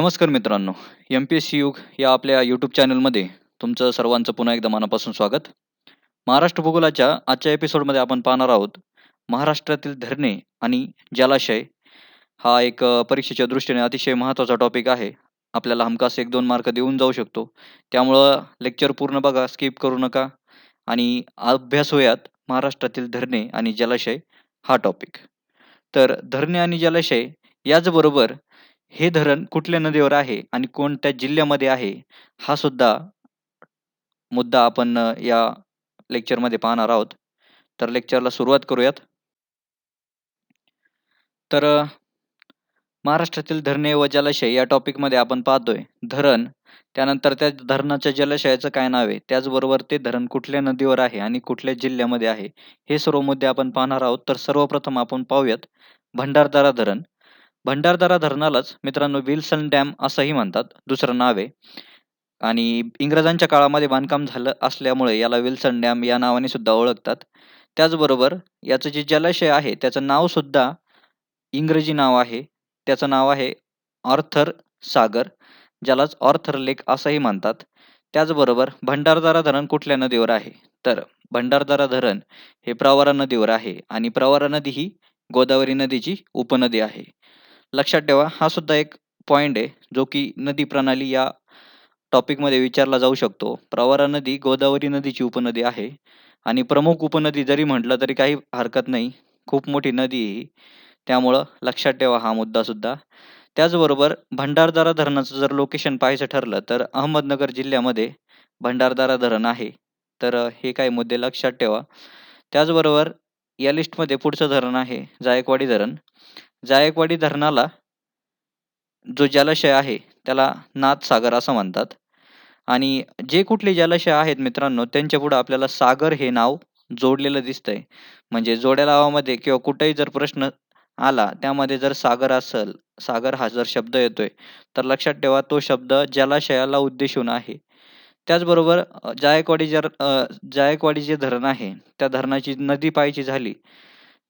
नमस्कार मित्रांनो, एम-पी-एस-सी युग या आपल्या यूट्यूब चॅनलमध्ये तुमचं सर्वांचं पुन्हा एकदा मनापासून स्वागत. महाराष्ट्र भूगोलाच्या आजच्या एपिसोडमध्ये आपण पाहणार आहोत, महाराष्ट्रातील धरणे आणि जलाशय हा एक परीक्षेच्या दृष्टीने अतिशय महत्त्वाचा टॉपिक आहे. आपल्याला हमखास 1-2 मार्क देऊन जाऊ शकतो. त्यामुळं लेक्चर पूर्ण बघा, स्किप करू नका आणि अभ्यासूयात महाराष्ट्रातील धरणे आणि जलाशय हा टॉपिक. तर धरणे आणि जलाशय याचबरोबर हे धरण कुठल्या नदीवर आहे आणि कोणत्या जिल्ह्यामध्ये आहे, हा सुद्धा मुद्दा आपण या लेक्चरमध्ये पाहणार आहोत. तर लेक्चरला सुरुवात करूयात. तर महाराष्ट्रातील धरणे व जलाशय या टॉपिकमध्ये आपण पाहतोय धरण, त्यानंतर त्या धरणाच्या जलाशयाचं काय नाव आहे, त्याचबरोबर ते धरण कुठल्या नदीवर आहे आणि कुठल्या जिल्ह्यामध्ये आहे, हे सर्व मुद्दे आपण पाहणार आहोत. तर सर्वप्रथम आपण पाहूयात भंडारदरा धरण. भंडारदरा धरणालाच मित्रांनो विल्सन डॅम असंही म्हणतात, दुसरं नाव आहे. आणि इंग्रजांच्या काळामध्ये बांधकाम झालं असल्यामुळे याला विल्सन डॅम या नावाने सुद्धा ओळखतात. त्याचबरोबर याचं जे जलाशय आहे त्याचं नाव सुद्धा इंग्रजी नाव आहे. त्याचं नाव आहे ऑर्थर सागर, ज्यालाच ऑर्थर लेक असंही म्हणतात. त्याचबरोबर भंडारदरा धरण कुठल्या नदीवर आहे? तर भंडारदरा धरण हे प्रवरा नदीवर आहे आणि प्रवरा नदी ही गोदावरी नदीची उपनदी आहे. लक्षात ठेवा, हा सुद्धा एक पॉइंट आहे, जो की नदी प्रणाली या टॉपिकमध्ये विचारला जाऊ शकतो. प्रवरा नदी गोदावरी नदीची उपनदी आहे आणि प्रमुख उपनदी जरी म्हटलं तरी काही हरकत नाही. खूप मोठी नदी आहे ही. त्यामुळं लक्षात ठेवा हा मुद्दा सुद्धा. त्याचबरोबर भंडारदरा धरणाचं जर लोकेशन पाहायचं ठरलं तर अहमदनगर जिल्ह्यामध्ये भंडारदरा धरण आहे. तर हे काही मुद्दे लक्षात ठेवा. त्याचबरोबर या लिस्टमध्ये पुढचं धरण आहे जायकवाडी धरण. जायकवाडी धरणाला जो जलाशय आहे त्याला नाथसागर असं म्हणतात. आणि जे कुठले जलाशय आहेत मित्रांनो, त्यांच्यापुढं आपल्याला सागर हे नाव जोडलेलं दिसतंय. म्हणजे जोड्या लावामध्ये किंवा कुठेही जर प्रश्न आला, त्यामध्ये जर सागर असेल, सागर हा जर शब्द येतोय, तर लक्षात ठेवा तो शब्द जलाशयाला उद्देशून आहे. त्याचबरोबर जायकवाडी जे धरण आहे, त्या धरणाची नदी पाहायची झाली,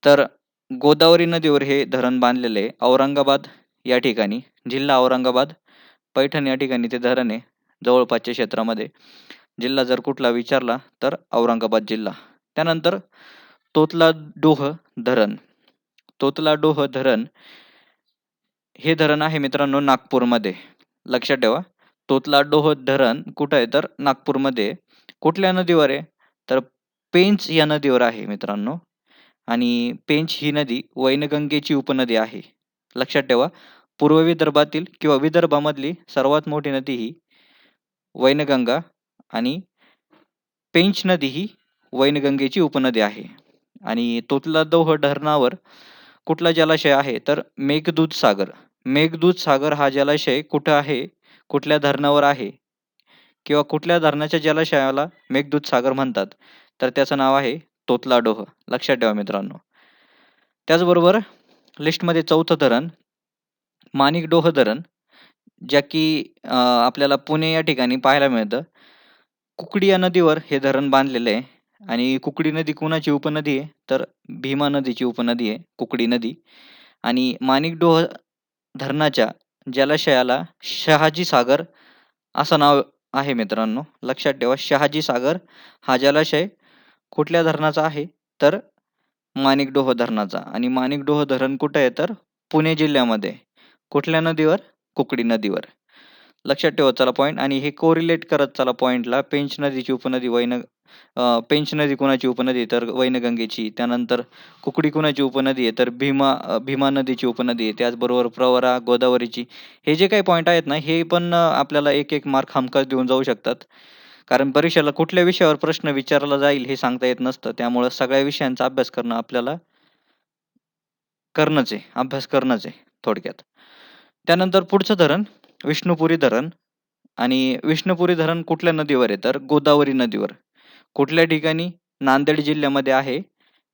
तर गोदावरी नदीवर हे धरण बांधलेलं आहे. औरंगाबाद या ठिकाणी, जिल्हा औरंगाबाद, पैठण या ठिकाणी ते धरण आहे. जवळपासच्या क्षेत्रामध्ये. जिल्हा जर कुठला विचारला तर औरंगाबाद जिल्हा. त्यानंतर तोतलाडोह धरण. तोतलाडोह धरण हे धरण आहे मित्रांनो नागपूरमध्ये. लक्षात ठेवा. तोतलाडोह धरण कुठं आहे तर नागपूरमध्ये आहे. कुठल्या नदीवर आहे? तर पेंच या नदीवर आहे मित्रांनो. आणि पेंच ही नदी वैनगंगेची उपनदी आहे. लक्षात ठेवा. पूर्व विदर्भातील किंवा विदर्भामधली सर्वात मोठी नदी ही वैनगंगा आणि पेंच नदी ही वैनगंगेची उपनदी आहे. आणि तोतलाडोह धरणावर कुठला जलाशय आहे तर मेघदूत सागर. मेघदूत सागर हा जलाशय कुठं आहे, कुठल्या धरणावर आहे किंवा कुठल्या धरणाच्या जलाशयाला मेघदूत सागर म्हणतात, तर त्याचं नाव आहे तोतलाडोह. लक्षात ठेवा मित्रांनो. त्याचबरोबर लिस्टमध्ये चौथं धरण माणिकडोह धरण, ज्या की आपल्याला पुणे या ठिकाणी पाहायला मिळतं. कुकडी या नदीवर हे धरण बांधलेलं आहे आणि कुकडी नदी कुणाची उपनदी आहे तर भीमा नदीची उपनदी आहे कुकडी नदी. आणि माणिकडोह धरणाच्या जलाशयाला शहाजी सागर असं नाव आहे मित्रांनो. लक्षात ठेवा, शहाजी सागर हा जलाशय कुठल्या धरणाचा आहे तर माणिकडोह धरणाचा. आणि माणिकडोह धरण कुठे आहे तर पुणे जिल्ह्यामध्ये. कुठल्या नदीवर? कुकडी नदीवर. लक्षात ठेवा चला पॉइंट. आणि हे कोरिलेट करत चला पॉइंटला. पेंच नदीची उपनदी पेंच नदी कुणाची उपनदी आहे तर वैनगंगेची. त्यानंतर कुकडी कुणाची उपनदी आहे तर भीमा नदीची उपनदी आहे. त्याचबरोबर प्रवरा, गोदावरीची. हे जे काही पॉइंट आहेत ना, हे पण आपल्याला 1-1 मार्क हमखास देऊन जाऊ शकतात. कारण परीक्षेला कुठल्या विषयावर प्रश्न विचारला जाईल हे सांगता येत नसतं. त्यामुळं सगळ्या विषयांचा अभ्यास करणं आपल्याला करणंच आहे, अभ्यास करणंच आहे थोडक्यात. त्यानंतर पुढचं धरण विष्णुपुरी धरण. आणि विष्णुपुरी धरण कुठल्या नदीवर आहे तर गोदावरी नदीवर. कुठल्या ठिकाणी? नांदेड जिल्ह्यामध्ये आहे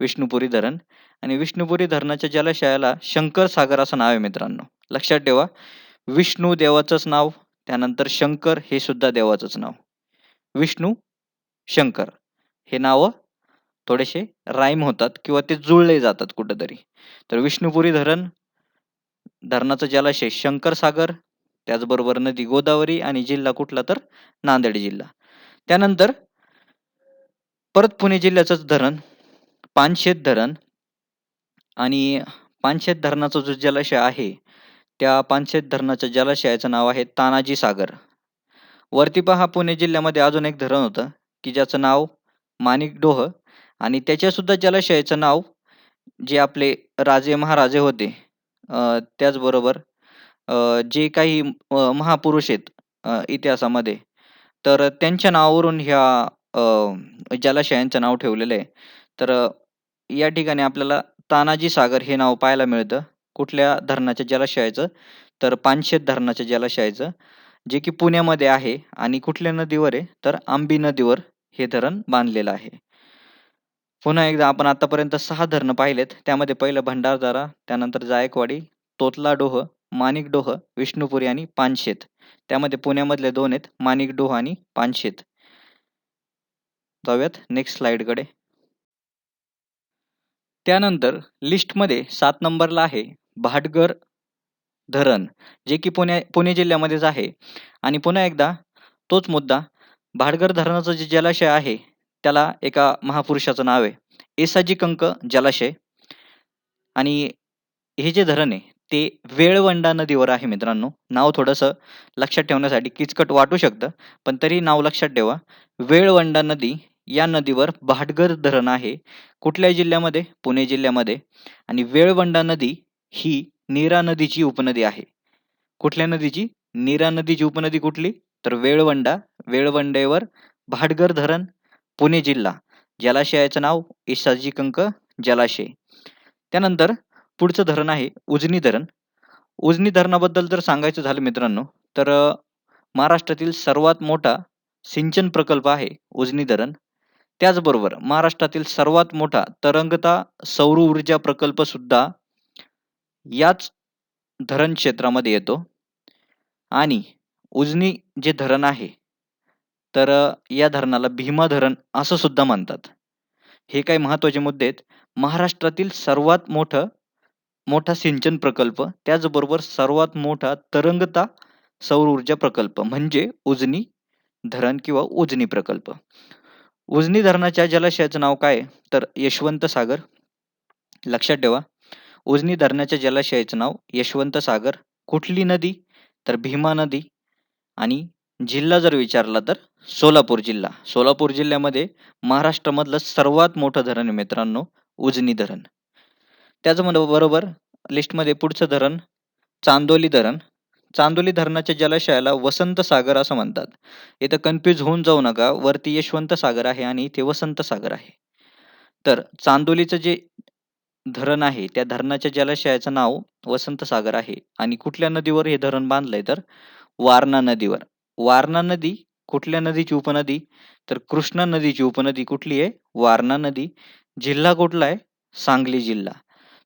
विष्णुपुरी धरण. आणि विष्णुपुरी धरणाच्या जलाशयाला शंकर सागर असं नाव आहे मित्रांनो. लक्षात ठेवा, विष्णू देवाचंच नाव, त्यानंतर शंकर हे सुद्धा देवाचंच नाव. विष्णू, शंकर हे नावं थोडेसे राईम होतात किंवा ते जुळले जातात कुठेतरी. तर विष्णुपुरी धरणाचं जलाशय शंकर सागर, त्याचबरोबर नदी गोदावरी आणि जिल्हा कुठला तर नांदेड जिल्हा. त्यानंतर परत पुणे जिल्ह्याचंच धरण पानशेत धरण आणि पानशेत धरणाचा जो जलाशय आहे, त्या पानशेत धरणाच्या जलाशयाचं नाव आहे तानाजी सागर. वरती पहा पुणे जिल्ह्यामध्ये अजून एक धरण होतं, की ज्याचं नाव माणिकडोह आणि त्याच्यासुद्धा जलाशयाचं नाव जे आपले राजे महाराजे होते त्याचबरोबर जे काही महापुरुष आहेत इतिहासामध्ये, तर त्यांच्या नावावरून ह्या जलाशयांचं नाव ठेवलेलं आहे. तर या ठिकाणी आपल्याला तानाजी सागर हे नाव पाहायला मिळतं. कुठल्या धरणाच्या जलाशयाचं? तर पानशेत धरणाच्या जलाशयाचं, जे की पुण्यामध्ये आहे आणि कुठल्या नदीवर आहे? तर आंबी नदीवर हे धरण बांधलेलं आहे. पुन्हा एकदा आपण आतापर्यंत 6 धरणं पाहिलेत. त्यामध्ये पहिलं भंडारदरा, त्यानंतर जायकवाडी, तोतलाडोह, माणिकडोह, विष्णुपुरी आणि पानशेत. त्यामध्ये पुण्यामधले 2 आहेत, माणिकडोह आणि पानशेत. जाऊयात नेक्स्ट स्लाइडकडे. त्यानंतर लिस्टमध्ये 7 नंबरला आहे भाटघर धरण, जे की पुणे जिल्ह्यामध्येच आहे. आणि पुन्हा एकदा तोच मुद्दा, भाटघर धरणाचं जे जलाशय आहे, त्याला एका महापुरुषाचं नाव आहे, येसाजी कंक जलाशय. आणि हे जे धरण आहे, ते वेळवंडा नदीवर आहे मित्रांनो. नाव थोडंसं लक्षात ठेवण्यासाठी किचकट वाटू शकतं, पण तरी नाव लक्षात ठेवा. वेळवंडा नदी, या नदीवर भाटघर धरण आहे. कुठल्या जिल्ह्यामध्ये? पुणे जिल्ह्यामध्ये. आणि वेळवंडा नदी ही नीरा नदीची उपनदी आहे. कुठल्या नदीची? नीरा नदीची उपनदी कुठली? तर वेळवंडा. वेळवंडेवर भाटघर धरण, पुणे जिल्हा. जलाशयाचं नाव येसाजी कंक जलाशय. त्यानंतर पुढचं धरण आहे उजनी धरण. उजनी धरणाबद्दल जर सांगायचं झालं मित्रांनो, तर महाराष्ट्रातील सर्वात मोठा सिंचन प्रकल्प आहे उजनी धरण. त्याचबरोबर महाराष्ट्रातील सर्वात मोठा तरंगता सौर ऊर्जा प्रकल्प सुद्धा याच धरण क्षेत्रामध्ये येतो. आणि उजनी जे धरण आहे, तर या धरणाला भीमा धरण असं सुद्धा म्हणतात. हे काही महत्त्वाचे मुद्दे आहेत. महाराष्ट्रातील सर्वात मोठा सिंचन प्रकल्प, त्याचबरोबर सर्वात मोठा तरंगता सौर ऊर्जा प्रकल्प म्हणजे उजनी धरण किंवा उजनी प्रकल्प. उजनी धरणाच्या जलाशयाचं नाव काय आहे? तर यशवंत सागर. लक्षात ठेवा, उजनी धरणाच्या जलाशयाचं नाव यशवंत सागर. कुठली नदी? तर भीमा नदी. आणि जिल्हा जर विचारला तर सोलापूर जिल्हा. सोलापूर जिल्ह्यामध्ये महाराष्ट्रामधलं सर्वात मोठं धरण आहे मित्रांनो, उजनी धरण. त्याचबरोबर लिस्टमध्ये पुढचं धरण चांदोली धरण. चांदोली धरणाच्या जलाशयाला वसंत सागर असं म्हणतात. इथं कन्फ्यूज होऊन जाऊ नका. वरती यशवंत सागर आहे आणि इथे वसंत सागर आहे. तर चांदोलीचं जे धरण आहे, त्या धरणाच्या जलाशयाचं नाव वसंत सागर आहे. आणि कुठल्या नदीवर हे धरण बांधलंय? तर वारणा नदीवर. वारणा नदी कुठल्या नदीची उपनदी? तर कृष्णा नदीची उपनदी कुठली आहे? वारणा नदी. जिल्हा कुठला आहे? सांगली जिल्हा.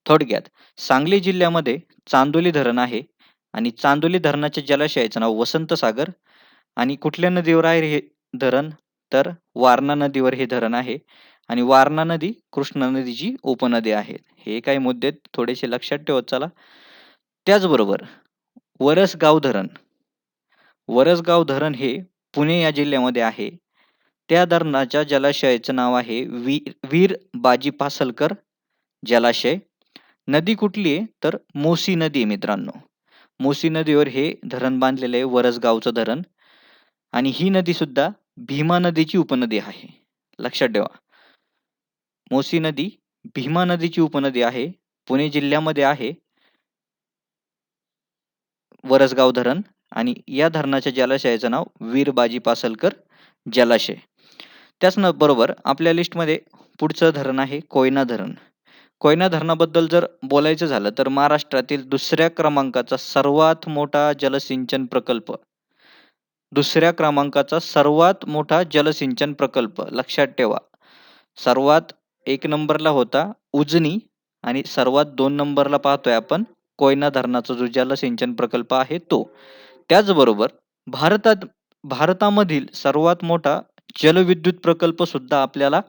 थोडक्यात सांगली जिल्ह्यामध्ये चांदोली धरण आहे आणि चांदोली धरणाच्या जलाशयाचं नाव वसंत सागर. आणि कुठल्या नदीवर आहे हे धरण? तर वारणा नदीवर हे धरण आहे. आणि वारणा नदी कृष्णा नदीची उपनदी आहे. हे काही मुद्दे थोडेसे लक्षात ठेवत चला. त्याचबरोबर वरसगाव धरण. वरसगाव धरण हे पुणे या जिल्ह्यामध्ये आहे. त्या धरणाच्या जलाशयाचं नाव आहे वीर बाजी पासलकर जलाशय. नदी कुठली आहे? तर मोसी नदी आहे मित्रांनो. मोसी नदीवर हे धरण बांधलेलं आहे, वरसगावचं धरण. आणि ही नदी सुद्धा भीमा नदीची उपनदी आहे. लक्षात ठेवा, मोसी नदी भीमा नदीची उपनदी आहे. पुणे जिल्ह्यामध्ये आहे वरसगाव धरण. आणि या धरणाच्या जलाशयाचं नाव वीरबाजी पासलकर जलाशय. त्याच बरोबर आपल्या लिस्टमध्ये पुढचं धरण आहे कोयना धरण. कोयना धरणाबद्दल जर बोलायचं झालं तर महाराष्ट्रातील दुसऱ्या क्रमांकाचा सर्वात मोठा जलसिंचन प्रकल्प. दुसऱ्या क्रमांकाचा सर्वात मोठा जलसिंचन प्रकल्प. लक्षात ठेवा, सर्वात 1 नंबरला होता उजनी आणि सर्वात 2 नंबरला पाहतोय आपण कोयना धरणाचा जो जलसिंचन प्रकल्प आहे तो. त्याचबरोबर भारतामधील सर्वात मोठा जलविद्युत प्रकल्प सुद्धा आपल्याला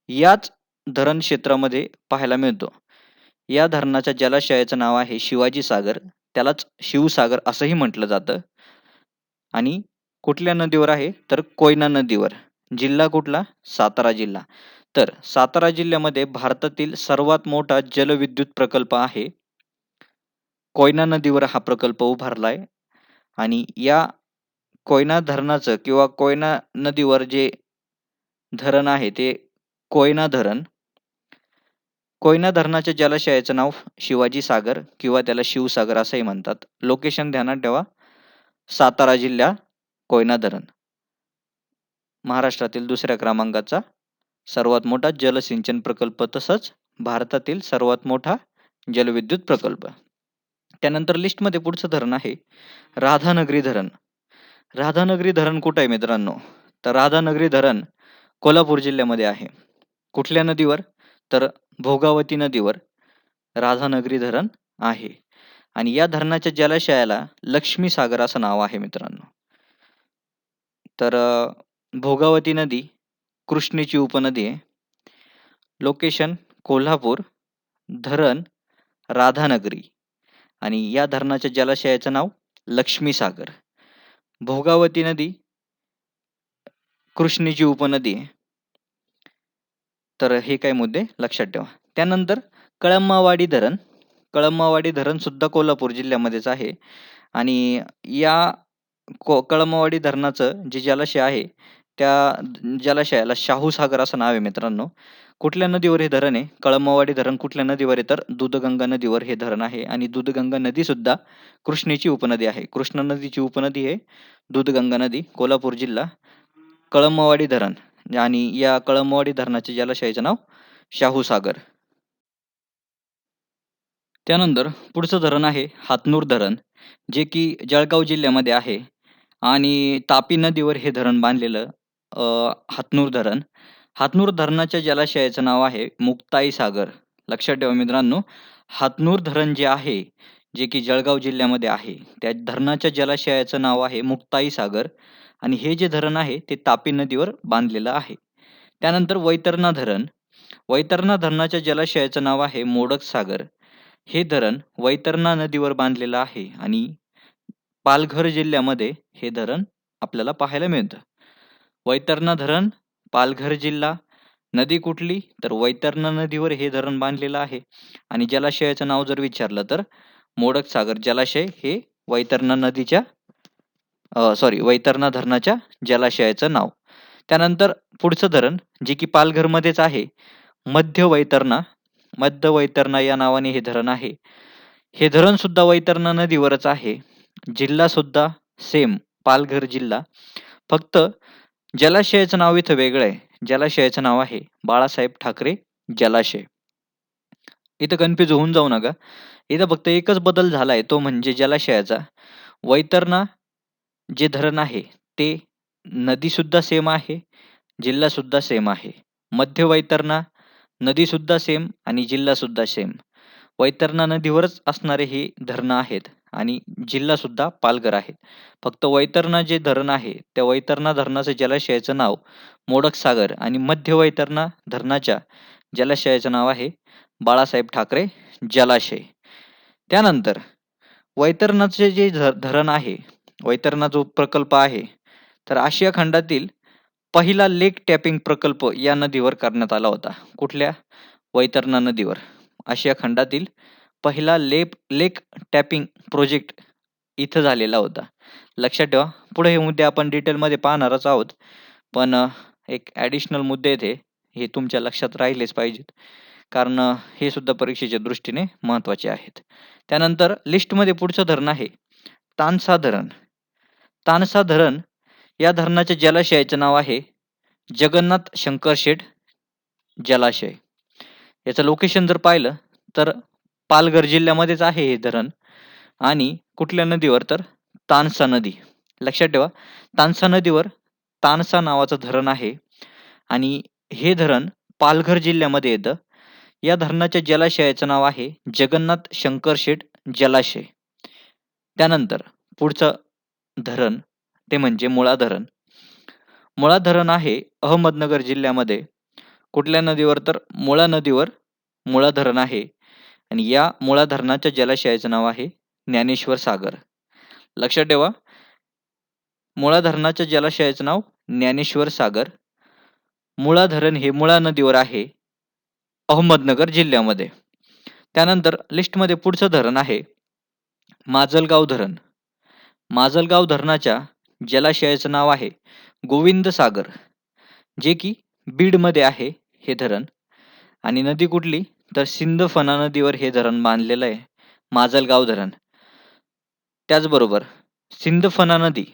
याच धरण क्षेत्रामध्ये पाहायला मिळतो. या धरणाच्या जलाशयाचं नाव आहे शिवाजी सागर. त्यालाच शिवसागर असंही म्हटलं जातं. आणि कुठल्या नदीवर आहे? तर कोयना नदीवर. जिल्हा कुठला? सातारा जिल्हा. तर सातारा जिल्ह्यामध्ये भारतातील सर्वात मोठा जलविद्युत प्रकल्प आहे. कोयना नदीवर हा प्रकल्प उभारलाय आणि या कोयना धरणाचं किंवा कोयना नदीवर जे धरण आहे ते कोयना धरण. कोयना धरणाच्या जलाशयाचं नाव शिवाजी सागर किंवा त्याला शिवसागर असंही म्हणतात. लोकेशन ध्यानात ठेवा. सातारा जिल्हा, कोयना धरण. महाराष्ट्रातील दुसऱ्या क्रमांकाचा सर्वात मोठा जलसिंचन प्रकल्प तसंच भारतातील सर्वात मोठा जलविद्युत प्रकल्प. त्यानंतर लिस्टमध्ये पुढचं धरण आहे राधानगरी धरण. राधानगरी धरण कुठं आहे मित्रांनो? तर राधानगरी धरण कोल्हापूर जिल्ह्यामध्ये आहे. कुठल्या नदीवर? तर भोगावती नदीवर राधानगरी धरण आहे. आणि या धरणाच्या जलाशयाला लक्ष्मी सागर असं नाव आहे मित्रांनो. तर भोगावती नदी कृष्णेची उपनदी आहे. लोकेशन कोल्हापूर, धरण राधानगरी आणि या धरणाच्या जलाशयाचं नाव लक्ष्मी सागर. भोगावती नदी कृष्णेची उपनदी आहे. तर हे काही मुद्दे लक्षात ठेवा. त्यानंतर कळमवाडी धरण. कळमवाडी धरण सुद्धा कोल्हापूर जिल्ह्यामध्येच आहे आणि या कळमवाडी धरणाचं जे जलाशय आहे त्या जलाशयाला शाहू सागर असं नाव आहे मित्रांनो. कुठल्या नदीवर हे धरण आहे? कळमवाडी धरण कुठल्या नदीवर आहे? तर दूधगंगा नदीवर हे धरण आहे आणि दूधगंगा नदी सुद्धा कृष्णेची उपनदी आहे. कृष्णा नदीची उपनदी आहे दूधगंगा नदी. कोल्हापूर जिल्हा, कळमवाडी धरण आणि या कळमवाडी धरणाच्या जलाशयाचं नाव शाहू सागर. त्यानंतर पुढचं धरण आहे हातनूर धरण, जे की जळगाव जिल्ह्यामध्ये आहे आणि तापी नदीवर हे धरण बांधलेलं हातनूर धरण. हातनूर धरणाच्या जलाशयाचं नाव आहे मुक्ताई सागर. लक्षात ठेवा मित्रांनो, हातनूर धरण जे आहे, जे की जळगाव जिल्ह्यामध्ये आहे, त्या धरणाच्या जलाशयाचं नाव आहे मुक्ताई सागर आणि हे जे धरण आहे ते तापी नदीवर बांधलेलं आहे. त्यानंतर वैतरणा धरण. वैतरणा धरणाच्या जलाशयाचं नाव आहे मोडक सागर. हे धरण वैतरणा नदीवर बांधलेलं आहे आणि पालघर जिल्ह्यामध्ये हे धरण आपल्याला पाहायला मिळतं. वैतरणा धरण, पालघर जिल्हा. नदी कुठली? तर वैतरणा नदीवर हे धरण बांधलेलं आहे आणि जलाशयाचं नाव जर विचारलं तर मोडक सागर जलाशय हे वैतरणा नदीच्या वैतरणा धरणाच्या जलाशयाचं नाव. त्यानंतर पुढचं धरण जे की पालघरमध्येच आहे, मध्य वैतरणा. मध्य वैतरणा या नावाने हे धरण आहे. हे धरण सुद्धा वैतरणा नदीवरच आहे. जिल्हा सुद्धा सेम पालघर जिल्हा. फक्त जलाशयाचं नाव इथं वेगळं आहे. जलाशयाचं नाव आहे बाळासाहेब ठाकरे जलाशय. इथं कन्फ्यूज होऊन जाऊ नका. इथं फक्त एकच बदल झालाय तो म्हणजे जलाशयाचा. वैतरणा जे धरण आहे ते नदी सुद्धा सेम आहे, जिल्हा सुद्धा सेम आहे. मध्य वैतरणा नदी सुद्धा सेम आणि जिल्हा सुद्धा सेम. वैतरणा नदीवरच असणारे हे धरणं आहेत आणि जिल्हा सुद्धा पालघर आहे. फक्त वैतरणा जे धरण आहे त्या वैतरणा धरणाचं जलाशयाचं नाव मोडक सागर आणि मध्य वैतरणा धरणाच्या जलाशयाचं नाव आहे बाळासाहेब ठाकरे जलाशय. त्यानंतर वैतरणाचे जे धरण आहे, वैतरणा जो प्रकल्प आहे, तर आशिया खंडातील पहिला लेक टॅपिंग प्रकल्प या नदीवर करण्यात आला होता. कुठल्या? वैतरणा नदीवर. आशिया खंडातील पहिला लेक टॅपिंग प्रोजेक्ट इथं झालेला होता. लक्षात ठेवा. पुढे हे मुद्दे आपण डिटेलमध्ये पाहणारच आहोत. पण एक ॲडिशनल मुद्दे आहेत हे तुमच्या लक्षात राहिलेच पाहिजेत. कारण हे सुद्धा परीक्षेच्या दृष्टीने महत्त्वाचे आहेत. त्यानंतर लिस्टमध्ये पुढचं धरण आहे तानसा धरण. तानसा धरण या धरणाच्या जलाशयाचं नाव आहे जगन्नाथ शंकर शेठ जलाशय. याचं लोकेशन जर पाहिलं तर पालघर जिल्ह्यामध्येच आहे हे धरण आणि कुठल्या नदीवर? तर तानसा नदी. लक्षात ठेवा, तानसा नदीवर तानसा नावाचं धरण आहे आणि हे धरण पालघर जिल्ह्यामध्ये येतं. या धरणाच्या जलाशयाचं नाव आहे जगन्नाथ शंकर शेठ जलाशय. त्यानंतर पुढचं धरण ते म्हणजे मुळा धरण. मुळा धरण आहे अहमदनगर जिल्ह्यामध्ये. कुठल्या नदीवर? तर मुळा नदीवर मुळा धरण आहे आणि या मुळा धरणाच्या जलाशयाचं नाव आहे ज्ञानेश्वर सागर. लक्षात ठेवा, मुळा धरणाच्या जलाशयाचं नाव ज्ञानेश्वर सागर. मुळा धरण हे मुळा नदीवर आहे, अहमदनगर जिल्ह्यामध्ये. त्यानंतर लिस्टमध्ये पुढचं धरण आहे माजलगाव धरण. माजलगाव धरणाच्या जलाशयाचं नाव आहे गोविंद सागर, जे की बीडमध्ये आहे हे धरण. आणि नदी कुठली, तर सिंदफणा नदीवर हे धरण बांधलेलं आहे, माजलगाव धरण. त्याचबरोबर सिंदफणा नदी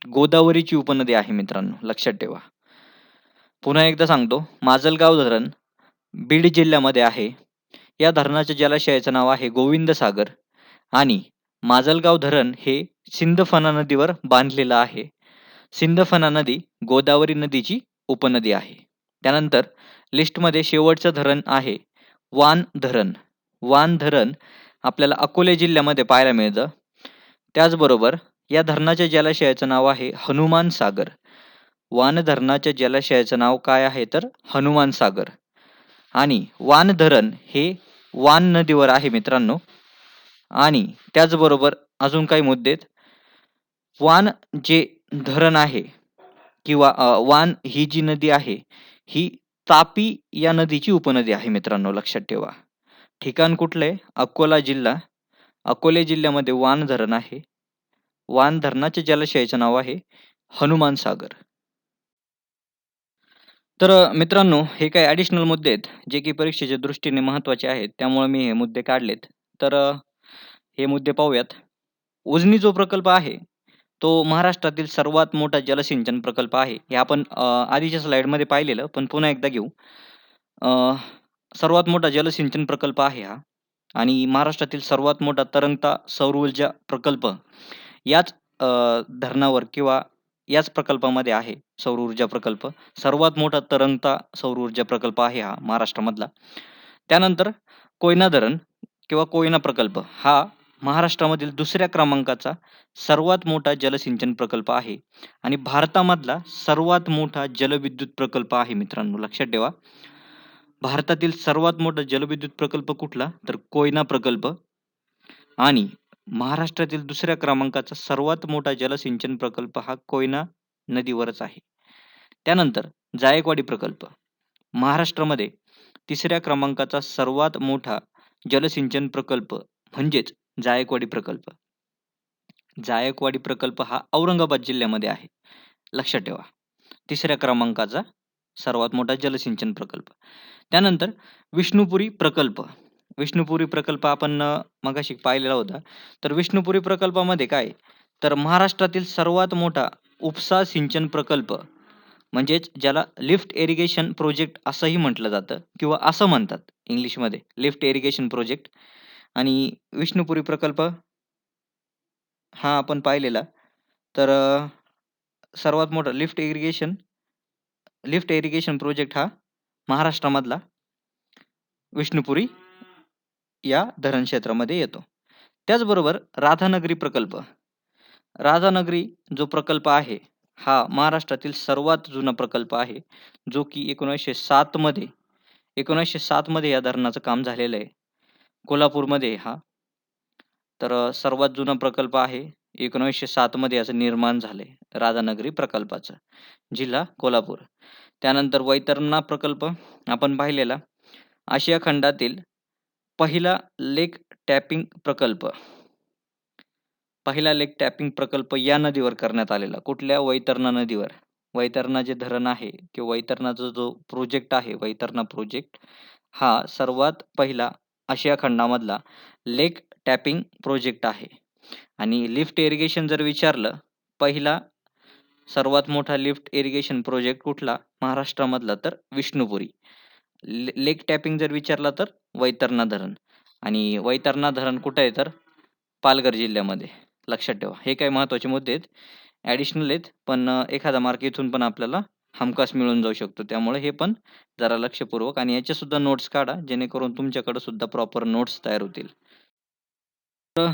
गोदावरीची उपनदी आहे मित्रांनो, लक्षात ठेवा. पुन्हा एकदा सांगतो, माजलगाव धरण बीड जिल्ह्यामध्ये आहे. या धरणाच्या जलाशयाचं नाव आहे गोविंद सागर आणि माजलगाव धरण हे सिंदफणा नदीवर बांधलेलं आहे. सिंदफणा नदी गोदावरी नदीची उपनदी आहे. त्यानंतर लिस्टमध्ये शेवटचं धरण आहे वान धरण. वान धरण आपल्याला अकोले जिल्ह्यामध्ये पाहायला मिळतं. त्याचबरोबर या धरणाच्या जलाशयाचं नाव आहे हनुमान सागर. वान धरणाच्या जलाशयाचं नाव काय आहे, तर हनुमान सागर. आणि वान धरण हे वान नदीवर आहे मित्रांनो. आणि त्याचबरोबर अजून काही मुद्दे आहेत. वान जे धरण आहे किंवा वान ही जी नदी आहे, ही तापी या नदीची उपनदी आहे मित्रांनो, लक्षात ठेवा. ठिकाण कुठलं आहे, अकोला जिल्हा. अकोले जिल्ह्यामध्ये वान धरण आहे. वान धरणाच्या जलाशयाचं नाव आहे हनुमान सागर. तर मित्रांनो, हे काही ॲडिशनल मुद्दे आहेत, जे की परीक्षेच्या दृष्टीने महत्त्वाचे आहेत. त्यामुळे मी हे मुद्दे काढलेत. तर हे मुद्दे पाहूयात. उजनी जो प्रकल्प आहे, तो महाराष्ट्रातील सर्वात मोठा जलसिंचन प्रकल्प आहे. हे आपण आधीच्या स्लाईडमध्ये पाहिलेलं, पण पुन्हा एकदा घेऊ. अ, सर्वात मोठा जलसिंचन प्रकल्प आहे हा आणि महाराष्ट्रातील सर्वात मोठा तरंगता सौर ऊर्जा प्रकल्प याच धरणावर किंवा याच प्रकल्पामध्ये आहे. सौर ऊर्जा प्रकल्प सर्वात मोठा तरंगता सौर ऊर्जा प्रकल्प आहे हा महाराष्ट्रामधला. त्यानंतर कोयना धरण किंवा कोयना प्रकल्प हा महाराष्ट्रामधील दुसऱ्या क्रमांकाचा सर्वात मोठा जलसिंचन प्रकल्प आहे आणि भारतामधला सर्वात मोठा जलविद्युत प्रकल्प आहे मित्रांनो, लक्षात ठेवा. भारतातील सर्वात मोठा जलविद्युत प्रकल्प कुठला, तर कोयना प्रकल्प. आणि महाराष्ट्रातील दुसऱ्या क्रमांकाचा सर्वात मोठा जलसिंचन प्रकल्प हा कोयना नदीवरच आहे. त्यानंतर जायकवाडी प्रकल्प महाराष्ट्रामध्ये तिसऱ्या क्रमांकाचा सर्वात मोठा जलसिंचन प्रकल्प म्हणजेच जायकवाडी प्रकल्प. जायकवाडी प्रकल्प हा औरंगाबाद जिल्ह्यामध्ये आहे, लक्षात ठेवा. तिसऱ्या क्रमांकाचा सर्वात मोठा जलसिंचन प्रकल्प. त्यानंतर विष्णुपुरी प्रकल्प. विष्णुपुरी प्रकल्प आपण मगाशी पाहिलेला होता. तर विष्णुपुरी प्रकल्पामध्ये काय, तर महाराष्ट्रातील सर्वात मोठा उपसा सिंचन प्रकल्प म्हणजेच ज्याला लिफ्ट इरिगेशन प्रोजेक्ट असंही म्हटलं जातं किंवा असं म्हणतात इंग्लिशमध्ये, लिफ्ट इरिगेशन प्रोजेक्ट. आणि विष्णुपुरी प्रकल्प हा आपण पाहिलेला. तर सर्वात मोठा लिफ्ट इरिगेशन प्रोजेक्ट हा महाराष्ट्रामधला विष्णुपुरी या धरण क्षेत्रामध्ये येतो. त्याचबरोबर राधानगरी प्रकल्प. राधानगरी जो प्रकल्प आहे, हा महाराष्ट्रातील सर्वात जुना प्रकल्प आहे, जो की 1907 मध्ये या धरणाचं काम झालेलं आहे. कोल्हापूरमध्ये आहे हा. तर सर्वात जुना प्रकल्प आहे. 1907 मध्ये याचं निर्माण झालंय राधानगरी प्रकल्पाचं. जिल्हा कोल्हापूर. त्यानंतर वैतरणा प्रकल्प आपण पाहिलेला. आशिया खंडातील पहिला लेक टॅपिंग प्रकल्प. पहिला लेक टॅपिंग प्रकल्प या नदीवर करण्यात आलेला. कुठल्या, वैतरणा नदीवर. वैतरणा जे धरण आहे किंवा वैतरणाचा जो प्रोजेक्ट आहे, वैतरणा प्रोजेक्ट हा सर्वात पहिला आशिया खंडामधला लेक टॅपिंग प्रोजेक्ट आहे. आणि लिफ्ट इरिगेशन जर विचारलं, पहिला सर्वात मोठा लिफ्ट इरिगेशन प्रोजेक्ट कुठला महाराष्ट्रामधला, तर विष्णुपुरी. लेक टॅपिंग जर विचारला तर वैतरणा धरण. आणि वैतरणा धरण कुठे आहे, तर पालघर जिल्ह्यामध्ये, लक्षात ठेवा. हे काही महत्त्वाचे मुद्दे आहेत, ॲडिशनल आहेत, पण एखादा मार्क इथून पण आपल्याला हमखास मिळून जाऊ शकतो. त्यामुळे हे पण जरा लक्षपूर्वक आणि याच्या सुद्धा नोट्स काढा, जेणेकरून तुमच्याकडे सुद्धा प्रॉपर नोट्स तयार होतील. तर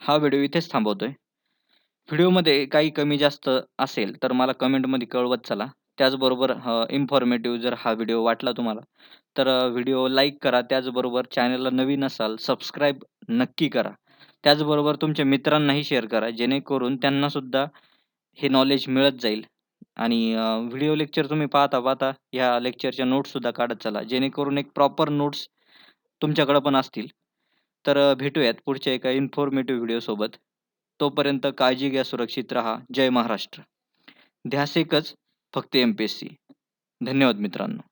हा व्हिडिओ इथेच थांबवतोय. व्हिडिओमध्ये काही कमी जास्त असेल तर मला कमेंटमध्ये कळवत चला. त्याचबरोबर इन्फॉर्मेटिव्ह जर हा व्हिडिओ वाटला तुम्हाला, तर व्हिडिओ लाईक करा. त्याचबरोबर चॅनलला नवीन असाल, सबस्क्राईब नक्की करा. त्याचबरोबर तुमच्या मित्रांनाही शेअर करा, जेणेकरून त्यांनासुद्धा हे नॉलेज मिळत जाईल. आणि व्हिडिओ लेक्चर तुम्ही पाहता-पाहता ह्या लेक्चरच्या नोट्ससुद्धा काढत चला, जेणेकरून एक प्रॉपर नोट्स तुमच्याकडे पण असतील. तर भेटूयात पुढच्या एका इन्फॉर्मेटिव्ह व्हिडिओसोबत. तोपर्यंत काळजी घ्या, सुरक्षित राहा. जय महाराष्ट्र. ध्यास एकच, फक्त एम-पी-एस-सी. धन्यवाद मित्रांनो.